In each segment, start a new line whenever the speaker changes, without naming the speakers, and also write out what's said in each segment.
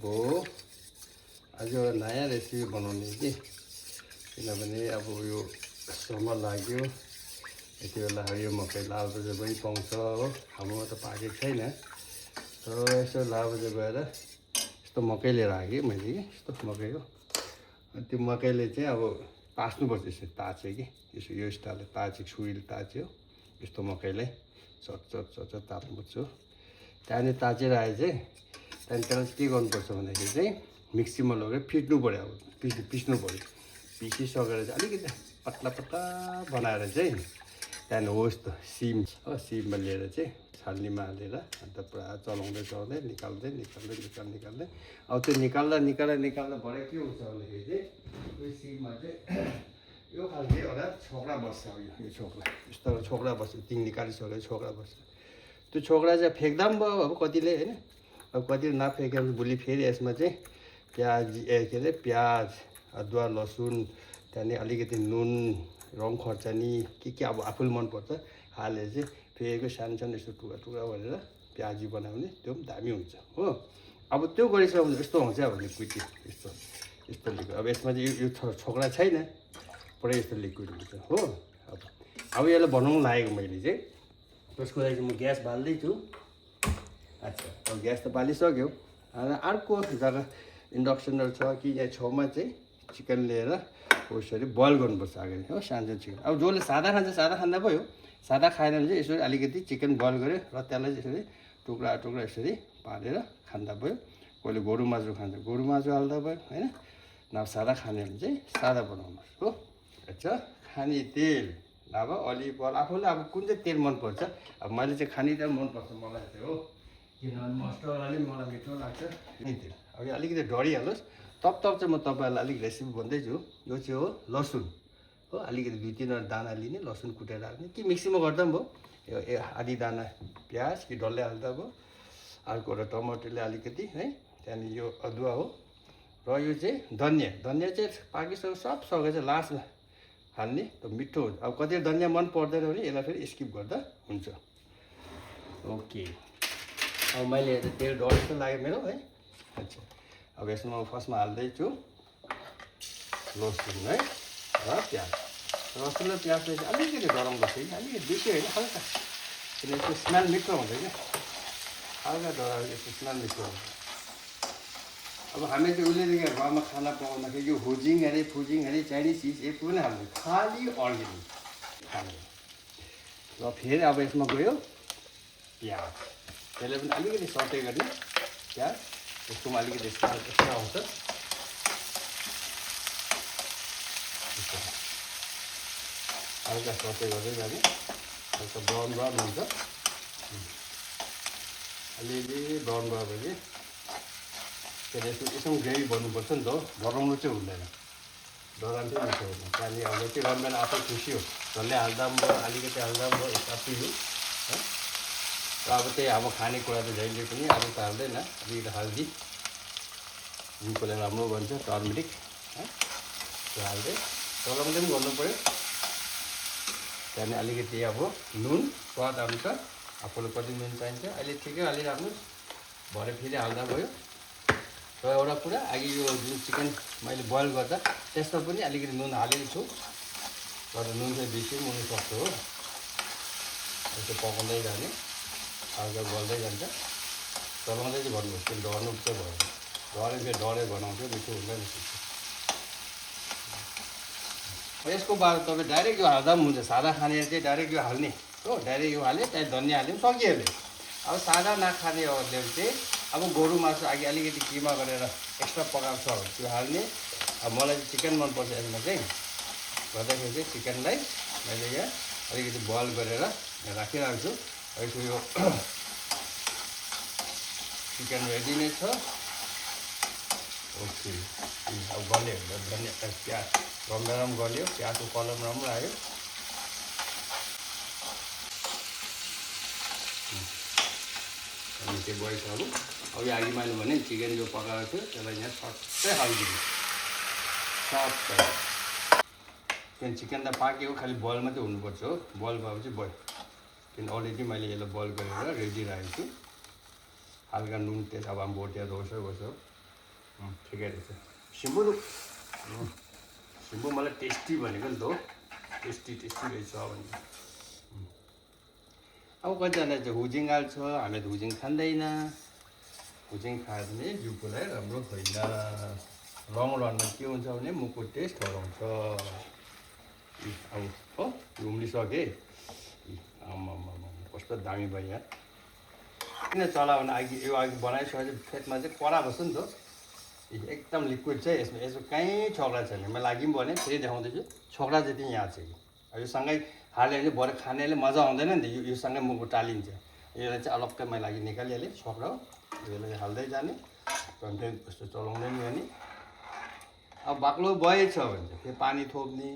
अब आज एउटा नयाँ रेसिपी बनाउने कि किनभने अब यो समर लाग्यो यति बेला यो मकै लाल बजार पनि पाउँछ हो हाम्रोमा त पाकेको छैन तर यसो लाल बजार गएर यस्तो मकै लिएर आएँ कि मैले कि यस्तो मकैको अनि त्यो मकैले चाहिँ अब पास्नुपर्छ यसरी ताछ्यो कि यसो यो स्टाइलले ताछ्यो सुइले ताछ्यो यस्तो मकैलाई चट ताप्नुपर्छ त्यहाँदेखि ताछेर आए चाहिँ त्यहाँदेखि त्यसलाई के गर्नुपर्छ भन्दाखेरि चाहिँ मिक्सीमा लगेर फिट्नु पऱ्यो अब पिस्नु पऱ्यो पिसिसकेर चाहिँ अलिकति पतला बनाएर चाहिँ त्यहाँदेखि हो यस्तो सिममा लिएर चाहिँ छाल्नीमा हालेर अन्त पुरा चलाउँदै निकाल्दै अब त्यो निकाल्दा भरे के हुन्छ भन्दाखेरि चाहिँ त्यो सिममा चाहिँ यो खालको एउटा छोक्रा बस्छ यो छोक्रा यस्तो छोक्रा बस्छ तिन निकालिसकेर छोक्रा बस्छ त्यो छोक्रा चाहिँ फ्याँक्दा पनि भयो अब कतिले होइन अब कतिले नफ्याँक्यो भने भोलि फेरि यसमा चाहिँ प्याज अदुवा लसुन त्यहाँदेखि अलिकति नुन रङ खोर्सानी के अब आफूले मनपर्छ हालेर चाहिँ फेरि सानो यस्तो टुक्रा गरेर प्याजी बनायो भने त्यो पनि दामी हुन्छ हो अब त्यो गरिसक्यो भने यस्तो हुन्छ अब लिक्विड यस्तो लिक्विड अब यसमा चाहिँ यो छोक्रा छैन पुरै यस्तो लिक्विड हुन्छ हो अब यसलाई बनाउनु लागेको मैले चाहिँ त्यसको लागि चाहिँ म ग्यास बाल्दैछु अच्छा अब ग्यास त बालिसक्यो अर्को जग्गा इन्डक्सनहरू छ कि यहाँ छेउमा चाहिँ चिकन लिएर यसरी बोइल गर्नुपर्छ अगाडि हो सानो चिकन अब जसले सादा खान्छ सादा खाँदा भयो सादा खाएन भने चाहिँ यसरी अलिकति चिकन बोइल गऱ्यो र त्यसलाई यसरी टुक्रा यसरी पारेर खाँदा भयो कसले गोरु मासु खान्छ गोरु मासु हाल्दा भयो होइन नभए सादा खाने भने चाहिँ सादा बनाउनुहोस् हो अच्छा खाने तेल नभए अलिभ ओइल आफूले अब कुन चाहिँ तेल मनपर्छ अब मैले चाहिँ खाने तेल मनपर्छ मलाई चाहिँ हो किनभने मस्टरवाला मलाई मिठो लाग्छ तेल अब यो अलिकति डढिहालोस् तब चाहिँ म तपाईँहरूलाई अलिक रेसिपी भन्दैछु यो चाहिँ हो लसुन हो अलिकति 2-3 दाना लिने लसुन कुटेर हाल्ने कि मिक्सीमा गर्दा पनि भयो यो आधी दाना प्याज कि डल्लै हाल्दा भयो अर्को एउटा टमाटरले अलिकति है त्यहाँदेखि यो अदुवा हो र यो चाहिँ धनियाँ चाहिँ पाकिसक्यो सब सकेर चाहिँ लास्टमा हाल्ने त मिठो हुन्छ अब कति धनियाँ मन पर्दैन भने यसलाई फेरि स्किप गर्दा हुन्छ ओके अब मैले तेल डर जस्तो लाग्यो मेरो है अच्छा अब यसमा म फर्स्टमा हाल्दैछु लसुन है र प्याज लसुन र प्याजले चाहिँ अलिकति डराउँदैछ कि अलिकति बेसी होइन हल्का किन यसको स्मेल मिठो हुन्छ क्या हल्का डराएर यसको स्मेल मिठो हुन्छ अब हामी चाहिँ उहिलेदेखि गाउँमा खाना पकाउँदाखेरि यो फुजिङ अरे चाइनिज चिज एक पनि हाल्दैन खालि अर्ग्यानिक खाने र फेरि अब यसमा गयो प्याज त्यसले पनि अलिकति सटे गर्ने प्याज यसकोमा अलिकति एक्स्ट्रा आउँछ हल्का सटे गर्दै जाने हल्का ब्राउन हुन्छ अलिअलि ब्राउन भयो भने यसो ग्रेभी बन्नुपर्छ नि त हो डराउनु चाहिँ हुँदैन डराउनु चाहिँ मिठो हुँदैन त्यहाँदेखि अब चाहिँ रमभेडा आफै खुसी हो डल्लै हाल्दा पनि भयो अलिकति हाल्दा पनि भयो आफै हो है र अब त्यही अब खानेकुरा त जहिले पनि अरू त हाल्दैन अलिकति हल्दी जिउकोलाई राम्रो भन्छ टर्मरिक है त्यो हाल्दै चलाउँदै पनि गर्नु पऱ्यो त्यहाँदेखि अलिकति अब नुन स्वाद अनुसार आफूलाई कति नुन चाहिन्छ अहिले ठिकै हालिराख्नुहोस् भरे फेरि हाल्दा भयो र एउटा कुरा अघि यो जुन चिकन मैले बोइल गर्दा त्यसमा पनि अलिकति नुन हालेको छु तर नुन चाहिँ बेसी पनि हुनसक्छ हो यसो पकाउँदै जाने हल्का गल्दै जान्छ चलाउँदै चाहिँ गर्नुहोस् त्यो डर्नु चाहिँ भयो डरे बनाउँथ्यो मिठो हुँदैन यसको बाद तपाईँ डाइरेक्ट यो हाल्दा पनि हुन्छ सादा खाने चाहिँ डाइरेक्ट यो हाल्ने हो डाइरेक्ट यो हाल्यो त्यहाँ धनियाँ हाल्यो सकिहाल्यो अब सादा नखानेहरूले चाहिँ अब गोरु मासु अलिकति किमा गरेर एक्स्ट्रा पकाएको छ भने त्यो हाल्ने अब मलाई चाहिँ चिकन मनपर्छ यसमा चाहिँ गर्दाखेरि चाहिँ चिकनलाई मैले यहाँ अलिकति बोइल गरेर राखिरहेको छु यसको यो चिकन रेडी नै छ ओके अब गल्यो धनियाँ प्याज रमभेडा पनि गल्यो प्याजको कलर राम्रो आयो अनि त्यो गइसक्यो अब यो अघि मैले भने चिकन जो पकाएको थियो त्यसलाई यहाँ सट्टै हालिदिनु सट्टै किन चिकन त पाकेको खालि बोइल मात्रै हुनुपर्छ हो बोइल भएपछि भयो किन अलरेडी मैले यसलाई बोइल गरेर रेडी राखेको छु हल्का नुन तेल अब भोटिया रोसो ठिकै रहेछ सिम्बु सिम्बु मलाई टेस्टी भनेको नि त हो टेस्टी रहेछ भने अब कतिजना चाहिँ हुजिङ हाल्छ हामीले त हुजिङ खाँदैन हुजिङ खायो भने जिउकोलाई राम्रो होइन लङ रनमा के हुन्छ भने मुखको टेस्ट हराउँछ अब हो उम्लिसकेँ आम्मा कस्तो दामी भयो यहाँ किन चला भने यो अघि बनाइसकेपछि फेदमा चाहिँ कडा बस्छ नि त एकदम लिक्विड चाहिँ यसमा कहीँ छोक्रा छैन मैले लागि पनि भने फेरि देखाउँदैछु छोक्रा जति यहाँ छ कि यो सँगै हाल्यो भने भरे खानेले मजा आउँदैन नि त यो सँगै मुखको टालिन्छ यसलाई चाहिँ अलग्गै मैले लागि निकालिहालेँ छोक्रा हो यसलाई हाल्दै जाने कन्टेन्ट यस्तो चलाउँदै नि भने अब बाक्लो भएछ भने चाहिँ फेरि पानी थोप्ने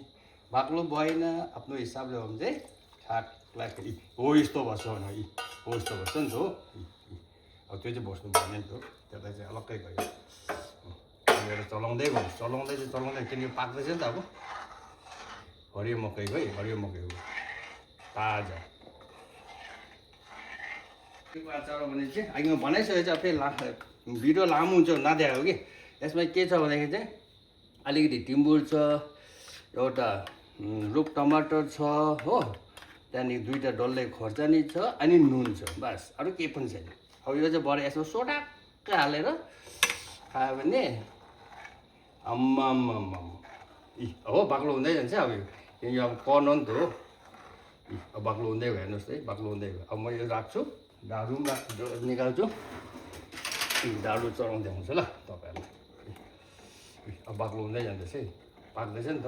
बाक्लो भएन आफ्नो हिसाबले हो भने चाहिँ ठ्याक्लाई फेरि हो यस्तो बस्छ भने हो यस्तो बस्छ नि त हो अब त्यो चाहिँ बस्नु भएन नि त हो त्यसलाई चाहिँ अलग्गै गयो चलाउँदै गयो चलाउँदै किनकि पाक्दैछ नि त अब हरियो मकैको है हरियो मकैको ताजा अचार भने चाहिँ अघि म बनाइसकेको चाहिँ फेरि भिडियो लामो हुन्छ नदेखाएको कि यसमा के छ भन्दाखेरि चाहिँ अलिकति टिम्बुर छ एउटा रुख टमाटर छ हो त्यहाँदेखि दुईवटा डल्ले खोर्सानी छ अनि नुन छ बस अरू केही पनि छैन अब यो चाहिँ भरे यसमा सोटाक्क हालेर खायो भने आम्मा हो बाक्लो हुँदै जान्छ अब यो अब कर्न हो नि त हो अब बाक्लो हुँदै गयो हेर्नुहोस् है बाक्लो हुँदै गयो अब म यो राख्छु डाडु पनि निकाल्छु डाडु चढाउँदै हुन्छ ल तपाईँहरूलाई अब बाक्लो हुँदै जाँदैछ है पाक्दैछ नि त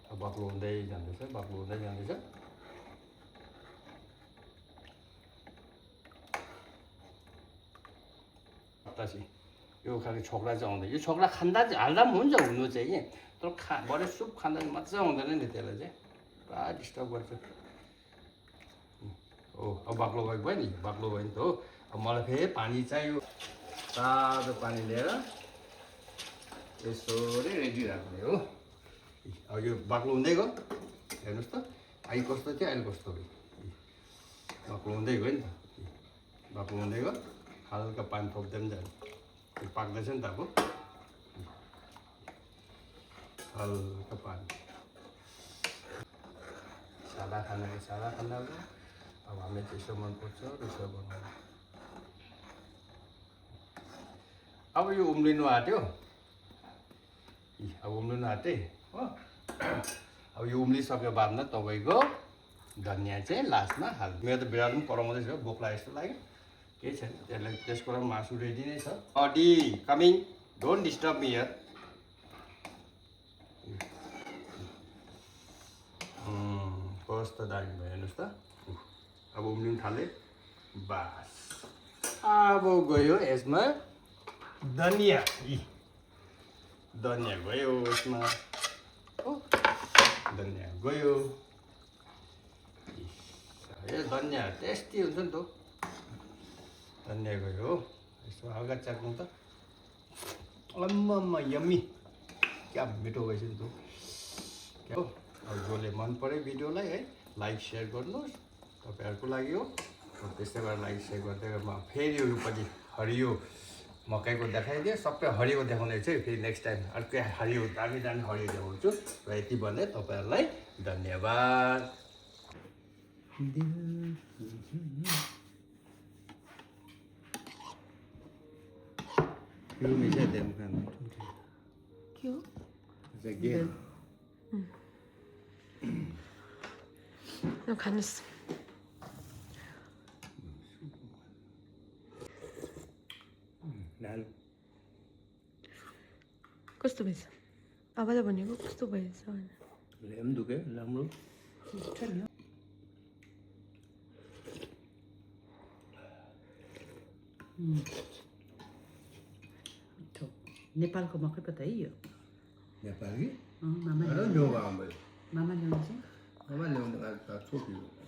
अब बाक्लो हुँदै जाँदैछ बतासी यो खालको छोक्रा चाहिँ आउँदैन यो छोक्रा खाँदा चाहिँ हाल्दा पनि हुन्छ हुनु चाहिँ कि तर भरे सुप खाँदा चाहिँ मजा आउँदैन नि त्यसलाई चाहिँ पुरा डिस्टर्ब गर्छ हो अब बाक्लो भएको भयो नि बाक्लो भयो नि त हो अब मलाई फेरि पानी चाहियो तातो पानी लिएर यसरी रेडी राख्ने हो अब यो बाक्लो हुँदै गयो हेर्नुहोस् त अहिले कस्तो थियो अहिले कस्तो भयो बाक्लो हुँदै गयो नि त बाक्लो हुँदै गयो हल्का पानी थप्दै पनि जाने त्यो पाक्दैछ नि त अब हल्का पानी सादा खाना अब हामीलाई त्यसो मनपर्छ त्यसो बनाउनु अब यो उम्लिनु आँट्यो अब उम्लिनु आँटे हो अब यो उम्लिसक्यो बादमा तपाईँको धनियाँ चाहिँ लास्टमा हाल्नु मेरो त बिरालो पनि कराउँदैछ भोक लाग्यो जस्तो लाग्यो केही छैन त्यसलाई त्यसको लागि मासु रेडी नै छ अडी coming don't disturb me here कस्तो दामी भयो हेर्नुहोस् त अब उम्लिनु थाले बास अब गयो यसमा धनियाँ गयो यसमा हो धनियाँ गयो ए धनियाँ टेस्टी हुन्छ नि त धनियाँ गयो हो यसो हल्का चाख्नु त अम्मा यम्मी क्या मिठो भएछ नि त क्या हो अब जसले मन पऱ्यो भिडियोलाई है लाइक सेयर गर्नुहोस् तपाईँहरूको लागि हो त्यस्तै गरेर लाइक सेयर गर्दै म फेरि यो पछि हरियो मकैको देखाइदिएँ सबै हरियो देखाउने चाहिँ फेरि नेक्स्ट टाइम अर्कै हरियो दामी हरियो देखाउँछु र यति भन्दै तपाईँहरूलाई धन्यवाद क्यों मिसा देम खाना
क्यों खानुहोस् कस्तो भएछ आवाजले भनेको कस्तो भएछ
लेम दुख्यो राम्रो
नेपालको मकै पो त है यो
नेपाली
मामा
ल्याउनु
मामा ल्याउँछ
मामा ल्याउनु छोपियो